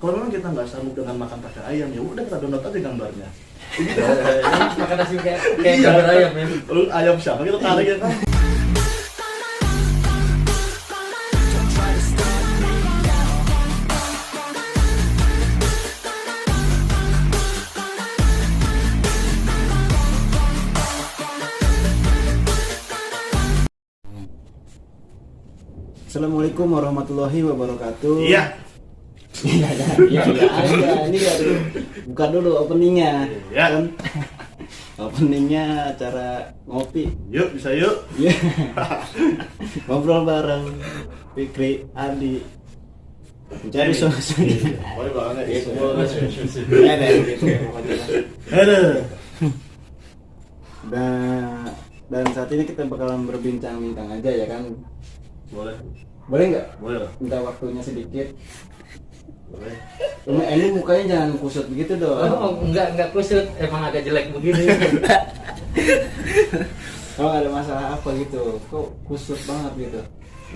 Kalau memang kita nggak sanggup dengan makan pakai ayam, ya udah kita download aja gambarnya. Makan nasi kayak gambar ayam ya. Lalu ayam siapa kita tarik ya kan? Assalamualaikum warahmatullahi wabarakatuh. Iya. Iya. Ini ya dulu. Buka dulu openingnya. Iya. Kan? Openingnya acara ngopi. Yuk, bisa yuk. Iya. Ngobrol bareng Fikri, Adi. Mencari solusi. Boleh banget ya. Ya deh gitu pokoknya. Aduh. Dan saat ini kita bakalan berbincang-bincang aja ya kan. Boleh. Boleh nggak? Boleh lah. Minta waktunya sedikit. Boleh. Ini mukanya jangan kusut begitu dong. Oh, enggak kusut, emang agak jelek begini. Kalau ada masalah apa gitu, kok kusut banget gitu?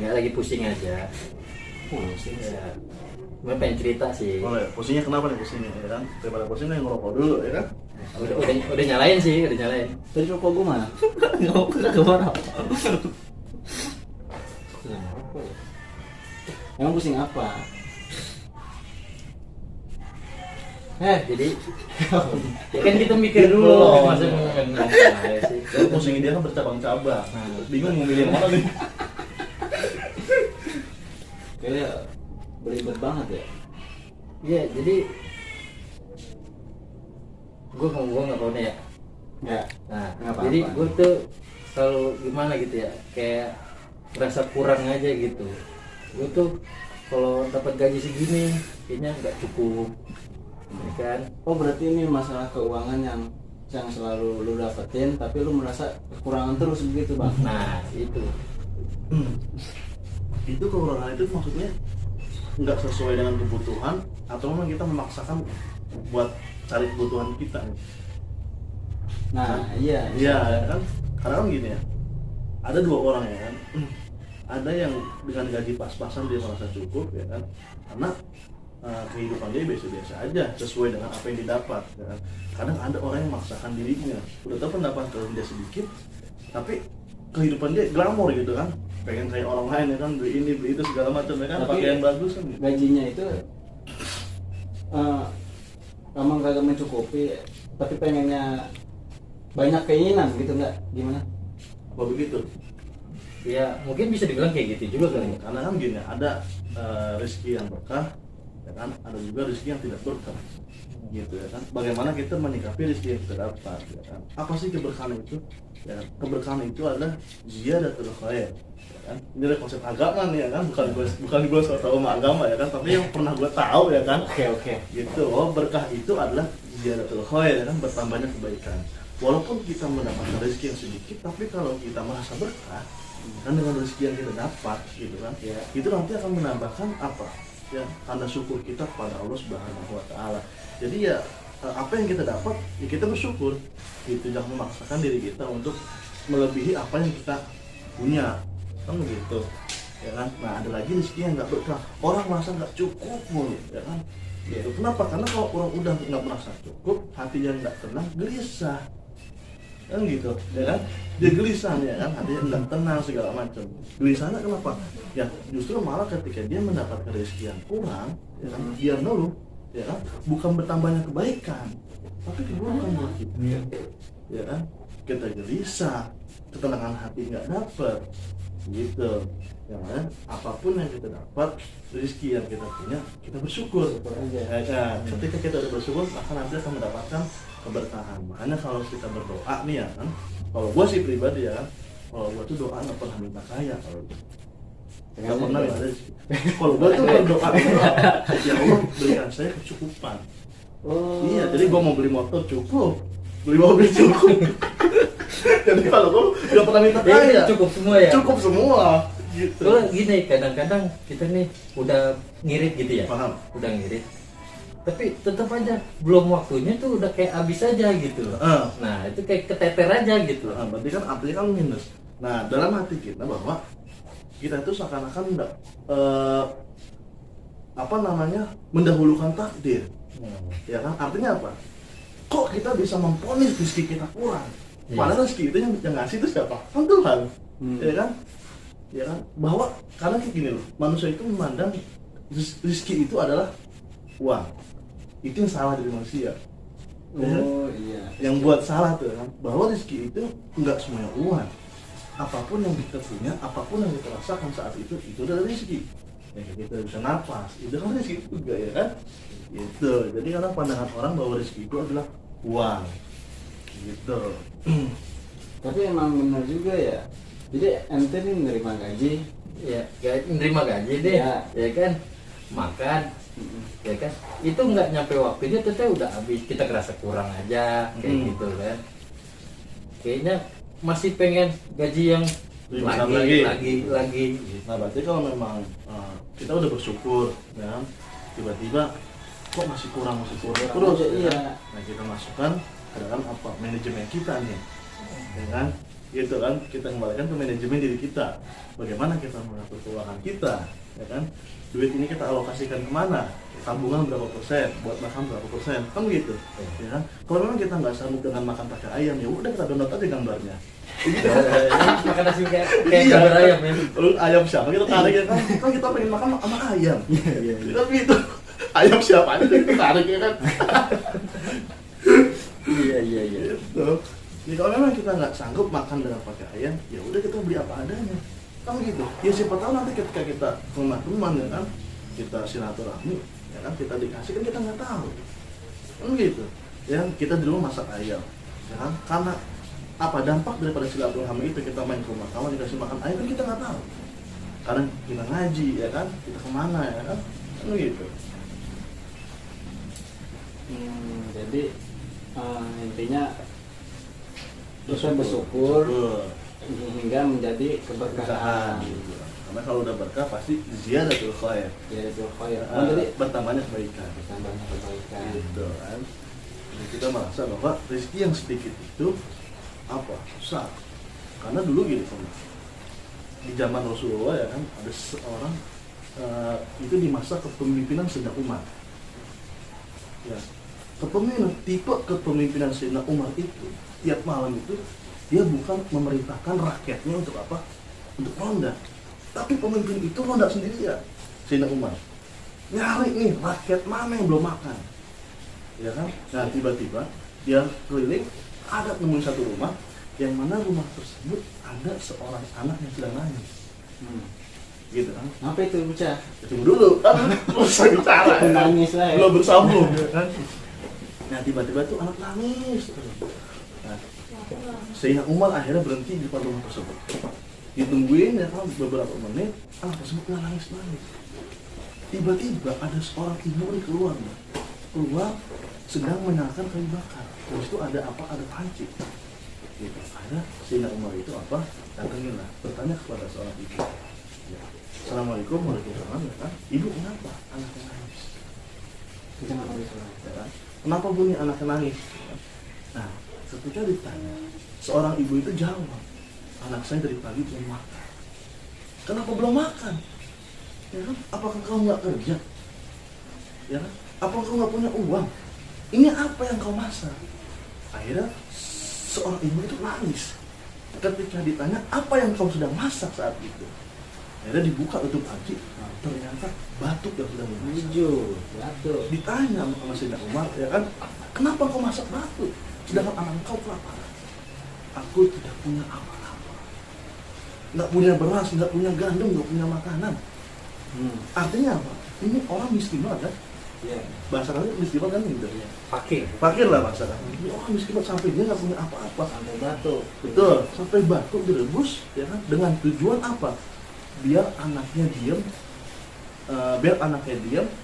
Enggak, lagi pusing aja. Pusing sih. Ya. Gue pengen cerita sih. Boleh. Pusingnya kenapa nih pusingnya ya kan? Daripada pusingnya ngerokok dulu ya kan? Udah nyalain sih, udah nyalain. Tadi rokok gue mana? Ngerokok kemana? Emang pusing apa? Jadi ya kan kita mikir dulu Belum. masa ngomongin sih. Jadi pusingnya dia kan bercabang-cabang. Bingung mau milih yang mana nih? Kayaknya beribet banget ya. Iya, jadi gue nggak tahu nih ya. Ya. Nah, Nggak apa-apa. jadi gue tuh selalu gimana gitu ya, kayak merasa kurang aja gitu. Gue tuh kalau dapat gaji segini, kayaknya nggak cukup, ya kan? Oh berarti ini masalah keuangan yang selalu lu dapetin, tapi lu merasa kekurangan terus begitu bang? Nah, itu. Itu kekurangan itu maksudnya nggak sesuai dengan kebutuhan atau memang kita memaksakan buat cari kebutuhan kita. Nah iya. Iya kan? Karena kan gini ya. Ada dua orang ya kan. Ada yang dengan gaji pas-pasan dia merasa cukup ya kan. Karena kehidupan dia biasa-biasa aja sesuai dengan apa yang didapat ya kan. Kadang ada orang yang memaksakan dirinya. Udah tahu pendapatan dia sedikit, tapi kehidupan dia glamor gitu kan. Pengen kayak orang lain ya kan, beli ini beli itu segala macam ya kan, Tapi pakaian bagus kan. gajinya itu emang kagak mencukupi, tapi pengennya banyak keinginan gitu nggak? Gimana? Apa begitu? Ya mungkin bisa dibilang kayak gitu juga kali. Karena kan gini, ada rezeki yang berkah, ya kan? Ada juga rezeki yang tidak berkah, gitu ya kan? Bagaimana kita menyikapi rezeki yang kita dapat, ya kan? Apa sih keberkahan itu? Ya, keberkahan itu adalah ziyadatul khair, ya kan? Ini adalah konsep agama nih ya kan? Bukan gue so tau sama agama ya kan? Tapi yang pernah gue tahu ya kan? Oke. Gitu. Oh, berkah itu adalah ziyadatul khair, ya kan? Bertambahnya kebaikan. Walaupun kita mendapatkan rezeki yang sedikit, tapi kalau kita merasa berkah kan dengan rezeki yang kita dapat gitu kan Ya. itu nanti akan menambahkan apa ya tanda syukur kita kepada Allah Subhanahu wa taala. Jadi ya apa yang kita dapat ya kita bersyukur gitu, jangan memaksakan diri kita untuk melebihi apa yang kita punya kan begitu ya kan. Nah ada lagi rezeki yang nggak berkah, orang merasa nggak cukup mulu ya kan gitu. Kenapa? Karena kalau orang udah nggak merasa cukup, hatinya nggak tenang, gelisah kan gitu ya kan, dia gelisah ya kan, hatinya nggak tenang segala macam. Gelisahnya kenapa? Ya justru malah ketika dia mendapatkan rezeki yang kurang ya kan, dia ngeluh ya kan, bukan bertambahnya kebaikan tapi keburukan buat kita ya kan. Kita gelisah, ketenangan hati nggak dapet gitu ya kan. Apapun yang kita dapat, rezeki yang kita punya, kita bersyukur aja. ya, ketika kita udah bersyukur maka nanti akan mendapatkan keberkahan. Makanya kalau kita berdoa nih ya kan, kalau gue sih pribadi ya kan, kalau gue tuh doa nggak pernah minta kaya. Kalau nggak pernah minta rezeki. Kalau gue tuh berdoa ya Allah berikan saya kecukupan. Oh. Iya, jadi gue mau beli motor cukup, beli mobil cukup. Jadi kalau gue nggak pernah minta kaya, Cukup semua ya. cukup semua gitu. Soalnya gini, kadang-kadang kita nih udah ngirit gitu ya. Paham. Udah ngirit. Tapi tetap aja belum waktunya tuh udah kayak habis aja gitu. Nah, itu kayak keteter aja gitu. Nah, berarti kan artinya kan minus. Nah, dalam hati kita bahwa kita itu seakan-akan apa namanya, mendahulukan takdir. Hmm. Ya kan, artinya apa? Kok kita bisa memponis rezeki kita kurang? Iya. Padahal rezeki itu yang ngasih itu siapa? Kan Tuhan. Ya kan? Ya kan? Bahwa karena kayak gini loh, manusia itu memandang rezeki itu adalah uang. Itu yang salah dari manusia. Ya kan? Oh iya. Yang buat salah tuh kan, bahwa rezeki itu enggak semuanya uang. Apapun yang kita punya, apapun yang kita rasakan saat itu adalah rezeki. Ya, kita bisa nafas, itu kan rezeki juga, ya kan? Gitu. Jadi karena pandangan orang bahwa rezeki itu adalah uang. Gitu. Tapi emang benar juga ya. Jadi ente nih menerima gaji, Ya, nerima gaji deh, Ya. ya kan, makan, ya kan, itu nggak nyampe waktunya, teteh udah habis, kita kerasa kurang aja, kayak Hmm. gitu kan. Kayaknya masih pengen gaji yang Lebih besar lagi. lagi. Gitu. Nah, berarti kalau memang kita udah bersyukur, ya kan? Tiba-tiba kok masih kurang Kurang terus, aja, ya iya. kan? Nah, kita masukkan ke dalam apa? Manajemen kita nih, ya kan? Gitu kan, kita kembalikan ke manajemen diri kita. Bagaimana kita mengatur keuangan kita, ya kan? Duit ini kita alokasikan kemana? Tabungan berapa persen, buat makan berapa persen, kan gitu, ya kan? Kalau memang kita nggak sanggup dengan makan pakai ayam, ya udah kita download aja gambarnya. Gitu. Makan nasi kayak Iya. gambar ayam ya. Lalu ayam siapa kita tarik, ya kan? Kan kita pengen makan sama ayam. Iya. Kan gitu. Ayam siapa aja kita tarik, ya kan? Iya. Gitu. Ya kalau memang kita nggak sanggup makan dengan pakai ayam, ya udah kita beli apa adanya. Kan gitu. Ya siapa tahu nanti ketika kita ke rumah teman, ya kan, kita silaturahmi, ya kan, kita dikasih, kan kita nggak tahu. Kan gitu. Ya kita di rumah masak ayam, ya kan? Karena apa dampak daripada silaturahmi itu, kita main ke rumah kawan dikasih makan ayam, kan kita nggak tahu. Karena kita ngaji, ya kan, kita kemana, ya kan, kan gitu. Jadi intinya kita bersyukur hingga menjadi keberkahan. Gitu. Karena kalau udah berkah pasti ziyadatul khair. Ya itu khair. Jadi bertambahnya kebaikan. Tambahnya kebaikan. Gitu kan. Jadi kita merasa bahwa rezeki yang sedikit itu apa? Susah. Karena dulu gitu kan. Di zaman Rasulullah, ya kan, ada seorang itu di masa kepemimpinan Sayyidina Umar. Ya. Tipe kepemimpinan Sayyidina Umar itu tiap malam itu dia bukan memerintahkan rakyatnya untuk apa? Untuk ronda. Tapi pemimpin itu ronda sendirian. Sayyidina Umar nyari nih rakyat mana yang belum makan. Ya kan? Nah, tiba-tiba dia keliling, ada nemuin satu rumah yang mana rumah tersebut ada seorang anak yang sedang nangis. Gitu kan? Apa itu bocah? Tunggu dulu, kan selesai bicara, ya kan? Nangis lah ya. Belum bersambung, ya kan? Nah, tiba-tiba tuh anak nangis. Nah, Sayyidina Umar akhirnya berhenti di depan rumah tersebut. Ditungguin, ya kan, beberapa menit, anak tersebut nggak nangis-nangis. Tiba-tiba ada seorang ibu yang keluar sedang menyalakan kayu bakar. Terus itu ada apa? Ada panci. Gitu. Akhirnya Sayyidina Umar itu apa? Datangin lah, bertanya kepada seorang ibu. Ya. Assalamualaikum warahmatullahi wabarakatuh. Ya kan? Ibu, kenapa anaknya nangis? Kita nggak boleh sholat. Ya kan? Kenapa bunyi anaknya nangis? Ya kan? Nah, ketika ditanya, seorang ibu itu jawab, anak saya dari pagi belum makan. Kenapa belum makan? Ya kan? Apakah kau nggak kerja? Ya kan? Apakah kau nggak punya uang? Ini apa yang kau masak? Akhirnya seorang ibu itu nangis ketika ditanya apa yang kau sedang masak saat itu. Akhirnya dibuka tutup panci, ternyata batuk yang sedang dimasak. Hijau, batuk. Ditanya sama Sayyidina Umar, ya kan, kenapa kau masak batuk sedangkan anak kau kelaparan? Aku tidak punya apa-apa, nggak punya beras, nggak punya gandum, nggak punya makanan. Artinya apa? Ini orang miskin banget kan? Iya. Bahasa kalian miskin banget kan gitu ya? Fakir. Fakir lah bahasa kan? Ini orang miskin banget sampai dia nggak punya apa-apa. Sampai batuk. Betul, sampai batuk direbus, ya kan? Dengan tujuan apa? Biar anaknya diam,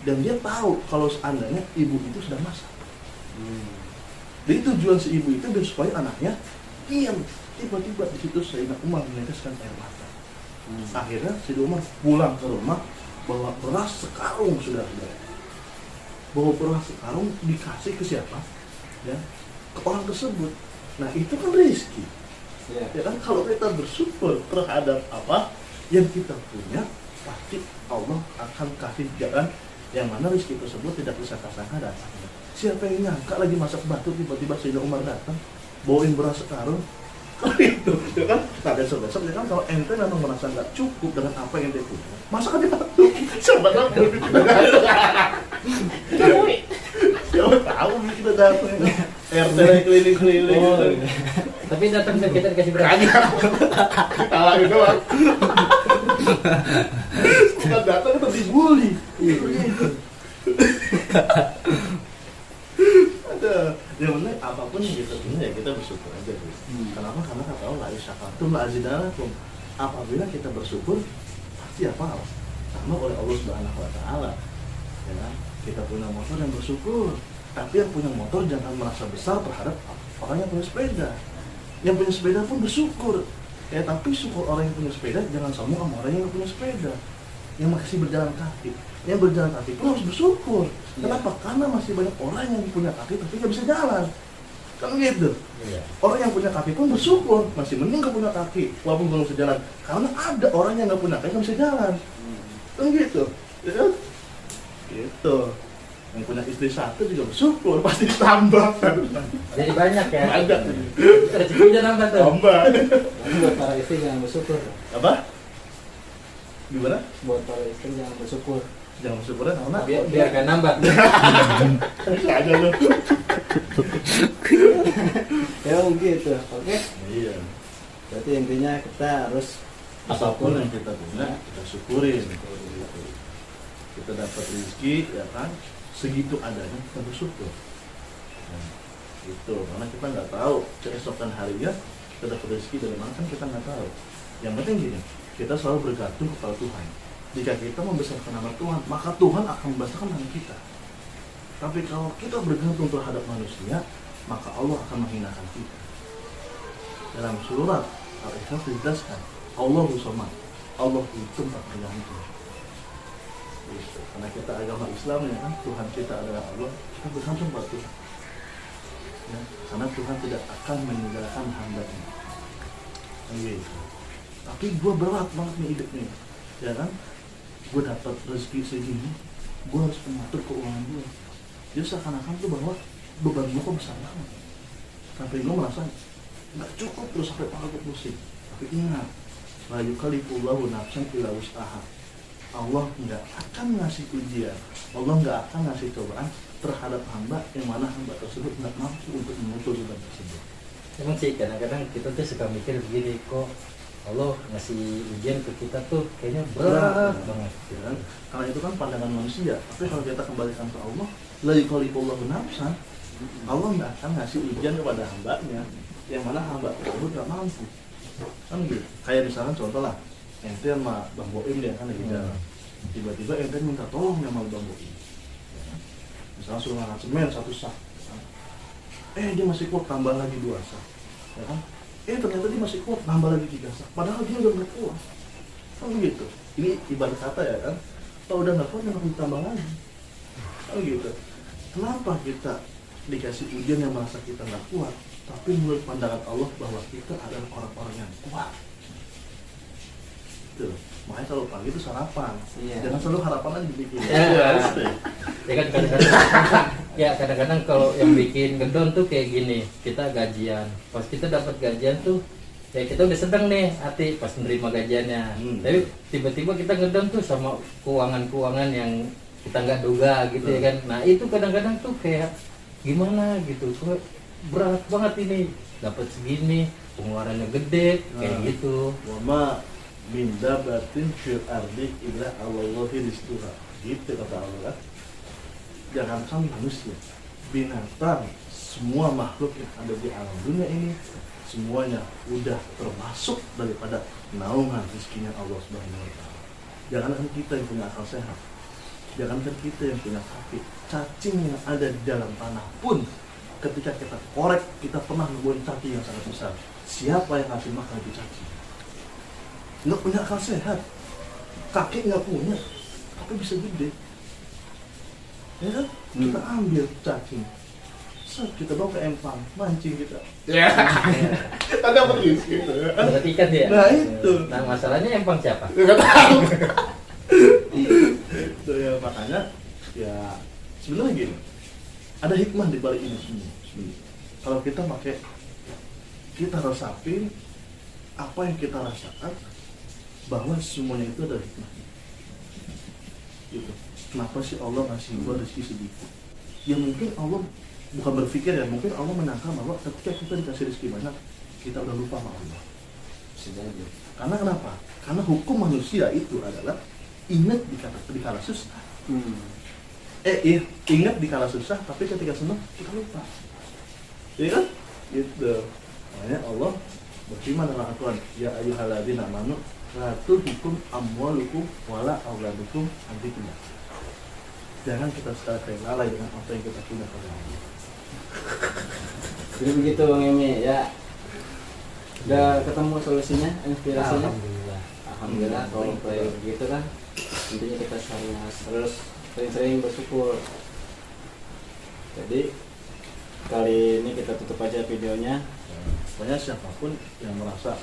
dan dia tahu kalau seandainya ibu itu sedang masak. Jadi tujuan si ibu itu biar supaya anaknya diam. Tiba-tiba di situ Sayyidina Umar meneteskan air mata. Akhirnya Sayyidina Umar pulang ke rumah bawa beras sekarung, saudara-saudara. Bawa beras sekarung dikasih ke siapa? Ya, ke orang tersebut. Nah, itu kan rezeki. Iya. Ya kan, kalau kita bersyukur terhadap apa yang kita punya, pasti Allah akan kasih jalan yang mana rezeki tersebut tidak disangka-sangka datangnya. Siapa yang nyangka lagi masak batu tiba-tiba Sayyidina Umar datang bawain beras sekarung itu ya kan. Nah besok ya kan kalau ente memang merasa nggak cukup dengan apa yang dia punya, masak aja batu. Siapa tahu siapa tahu kita datang RT keliling-keliling gitu. Tapi datang ke kita dikasih beras. Ketawa gitu doang. Bukan datang itu dibully. Ada, yang penting apapun yang kita punya ya kita bersyukur aja. Kenapa? Karena kata Allah syakartum la azidanakum. Apabila kita bersyukur pasti apa? Sama oleh Allah Subhanahu wa taala. Ya kan? Kita punya motor yang bersyukur. Tapi yang punya motor jangan merasa besar terhadap orang yang punya sepeda. Yang punya sepeda pun bersyukur. Ya, tapi syukur orang yang punya sepeda jangan sombong sama orang yang punya sepeda. Yang masih berjalan kaki. Yang berjalan kaki pun harus bersyukur. Kenapa? Karena masih banyak orang yang punya kaki tapi nggak bisa jalan. Kan gitu. Orang yang punya kaki pun bersyukur. Masih mending nggak punya kaki walaupun belum bisa jalan. Karena ada orang yang nggak punya kaki nggak bisa jalan. Kan gitu. Ya kan? Gitu. Yang punya istri satu juga bersyukur, pasti ditambah. Jadi banyak ya. Ada. Rezekinya nambah tuh. Tambah. Tapi buat para istri jangan bersyukur. Apa? Gimana? Buat para istri jangan bersyukur. Jangan bersyukurnya karena Biar kan nambah. bisa aja lu. Ya gitu. Oke. Iya. Berarti intinya kita harus Apapun yang kita punya, kita syukurin. Kita dapat rezeki, ya kan? Segitu adanya kita bersyukur. Nah, itu karena kita nggak tahu keesokan harinya kita dapat rezeki dari mana kan kita nggak tahu. Yang penting gini, kita selalu bergantung kepada Tuhan. Jika kita membesarkan nama Tuhan, maka Tuhan akan membesarkan nama kita. Tapi kalau kita bergantung terhadap manusia, maka Allah akan menghinakan kita. Dalam surat Al-Ikhlas dijelaskan, Allahu Samad, Allah itu tak tergantung. Gitu. Karena kita agama Islam ya kan, Tuhan kita adalah Allah, kita bergantung pada Tuhan. Ya, karena Tuhan tidak akan meninggalkan hamba-Nya. Gitu. Tapi gue berat banget nih hidup nih, ya kan? Gue dapat rezeki segini, gue harus mengatur keuangan gue. Jadi seakan-akan tuh bahwa beban gue kok besar banget. Sampai gue merasa nggak cukup terus sampai kepala gue pusing. Tapi ingat, la yukallifullahu nafsan illa wus'aha. Allah nggak akan ngasih ujian, Allah nggak akan ngasih cobaan terhadap hamba yang mana hamba tersebut nggak mampu untuk memikul beban tersebut. Emang sih kadang-kadang kita tuh suka mikir begini, kok Allah ngasih ujian ke kita tuh kayaknya berat banget. Ya kan? Karena itu kan pandangan manusia. Tapi kalau kita kembalikan ke Allah, la yukallifullahu nafsan, Allah nggak akan ngasih ujian kepada hambanya yang mana hamba tersebut nggak mampu. Kan gitu. Kayak misalkan contoh lah, ente sama Bang Boim dia kan lagi jalan, tiba-tiba ente minta tolong sama Bang Boim, misalnya suruh ngangkat semen 1 sak, dia masih kuat tambah lagi 2 sak, ya kan? Ternyata dia masih kuat tambah lagi 3 sak, padahal dia udah nggak kuat, kan gitu. Ini ibarat kata ya kan, kalau udah nggak kuat jangan ditambah lagi, kan gitu. Kenapa kita dikasih ujian yang merasa kita nggak kuat, tapi menurut pandangan Allah bahwa kita adalah orang-orang yang kuat. Gitu. Makanya kalau pagi itu sarapan, jangan selalu harapan aja dibikin. Ya kan kadang-kadang kalau yang bikin gedon tuh kayak gini, kita gajian, pas kita dapat gajian tuh ya kita udah seneng nih hati pas menerima gajiannya. Tapi tiba-tiba kita ngedon tuh sama keuangan yang kita nggak duga gitu ya kan. Nah itu kadang-kadang tuh kayak gimana gitu, kok berat banget ini, dapat segini pengeluarannya gede kayak gitu. Wama minda batin fil ardi illa Allahi rizquha. Gitu kata Allah. Jangankan manusia, binatang, semua makhluk yang ada di alam dunia ini semuanya udah termasuk daripada naungan rezekinya Allah Subhanahu wa taala. Jangankan kita yang punya akal sehat, jangankan kita yang punya kaki, cacing yang ada di dalam tanah pun ketika kita korek, kita pernah ngebuahin cacing yang sangat besar. Siapa yang ngasih makan itu cacing? Nggak punya akal sehat, kaki nggak punya, tapi bisa gede. Ya kan? Kita ambil cacing, kita bawa ke empang, mancing kita. Ya, ada apa gitu? Berarti ikan dia. Nah itu. Nah masalahnya empang siapa? Nggak tahu. Itu ya makanya Ya sebenarnya gini, ada hikmah di balik ini semua sebenarnya. Kalau kita pakai, kita resapin apa yang kita rasakan, bahwa semuanya itu ada hikmah gitu. Kenapa sih Allah ngasih gua rezeki sedikit? Ya mungkin Allah bukan berpikir ya, mungkin Allah menyangka bahwa ketika kita dikasih rezeki banyak, kita udah lupa sama Allah. Karena kenapa? Karena hukum manusia itu adalah ingat di kala susah. Ingat di kala susah, tapi ketika senang kita lupa. Iya kan? Gitu. Makanya Allah berfirman dalam Al-Quran, ya ayyuhalladzina amanu la tulhikum amwalukum wala auladukum an dzikrillah. Jangan kita sekali lalai dengan apa yang kita punya pada Allah. Jadi begitu Bang Emi ya. Udah ketemu solusinya, inspirasinya? Alhamdulillah kalau kayak gitu kan. Intinya kita harus sering-sering bersyukur. Jadi kali ini kita tutup aja videonya. Pokoknya siapapun yang merasa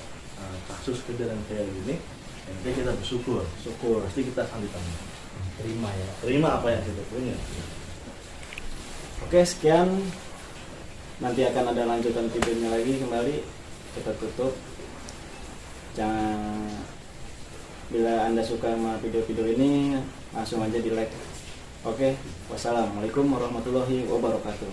kasus kejadian kayak gini, nanti kita bersyukur, pasti kita akan ditanya. Terima apa yang kita punya. Oke, sekian. Nanti akan ada lanjutan videonya lagi kembali. Kita tutup. Jangan, bila Anda suka sama video-video ini, langsung aja di like. Oke, wassalamualaikum warahmatullahi wabarakatuh.